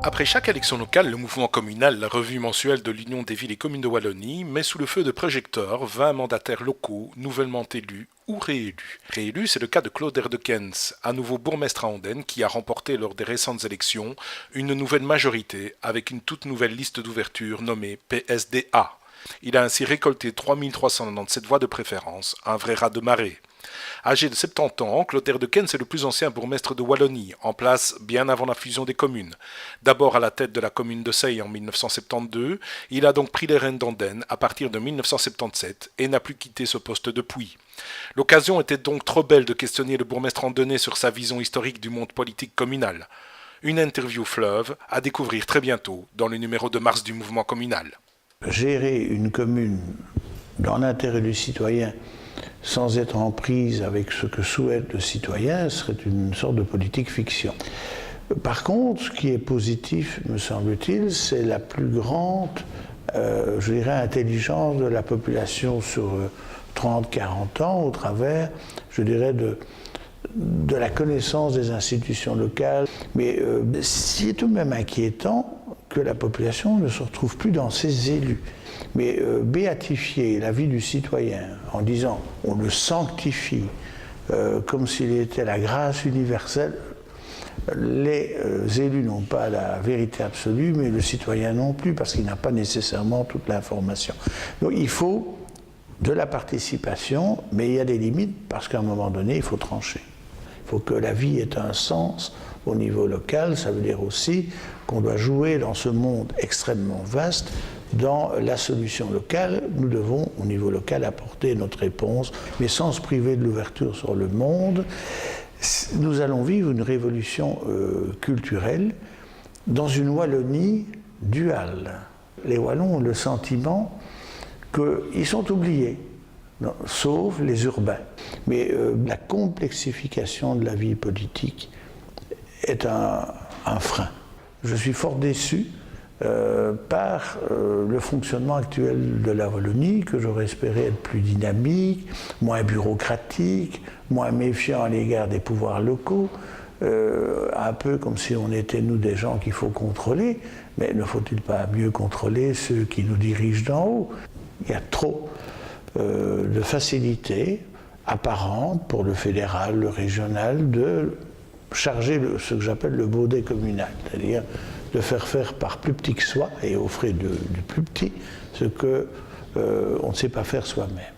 Après chaque élection locale, le mouvement communal, la revue mensuelle de l'Union des villes et communes de Wallonie, met sous le feu de projecteurs 20 mandataires locaux nouvellement élus ou réélus. Réélu, c'est le cas de Claude Erdekens, à nouveau bourgmestre à Andenne, qui a remporté lors des récentes élections une nouvelle majorité avec une toute nouvelle liste d'ouverture nommée PSDA. Il a ainsi récolté 3397 voix de préférence, un vrai raz de marée. Âgé de 70 ans, Claude Erdekens est le plus ancien bourgmestre de Wallonie, en place bien avant la fusion des communes. D'abord à la tête de la commune de Seille en 1972, il a donc pris les rênes d'Andenne à partir de 1977 et n'a plus quitté ce poste depuis. L'occasion était donc trop belle de questionner le bourgmestre andennais sur sa vision historique du monde politique communal. Une interview fleuve à découvrir très bientôt dans le numéro de mars du mouvement communal. Gérer une commune dans l'intérêt du citoyen sans être en prise avec ce que souhaite le citoyen serait une sorte de politique fiction. Par contre, ce qui est positif, me semble-t-il, c'est la plus grande, intelligence de la population sur 30-40 ans au travers, de la connaissance des institutions locales. Mais c'est tout de même inquiétant que la population ne se retrouve plus dans ses élus. Mais béatifier la vie du citoyen en disant on le sanctifie comme s'il était la grâce universelle, les élus n'ont pas la vérité absolue, mais le citoyen non plus, parce qu'il n'a pas nécessairement toute l'information. Donc il faut de la participation, mais il y a des limites, parce qu'à un moment donné, il faut trancher. Il faut que la vie ait un sens au niveau local. Ça veut dire aussi qu'on doit jouer dans ce monde extrêmement vaste. Dans la solution locale, nous devons, au niveau local, apporter notre réponse, mais sans se priver de l'ouverture sur le monde. Nous allons vivre une révolution culturelle dans une Wallonie duale. Les Wallons ont le sentiment qu'ils sont oubliés, sauf les urbains. Mais la complexification de la vie politique est un frein. Je suis fort déçu par le fonctionnement actuel de la Wallonie, que j'aurais espéré être plus dynamique, moins bureaucratique, moins méfiant à l'égard des pouvoirs locaux, un peu comme si on était, nous, des gens qu'il faut contrôler, mais ne faut-il pas mieux contrôler ceux qui nous dirigent d'en haut? Il y a trop de facilité apparente pour le fédéral, le régional, de charger ce que j'appelle le baudet communal, c'est-à-dire de faire par plus petit que soi et au frais du plus petit ce qu'on ne sait pas faire soi-même.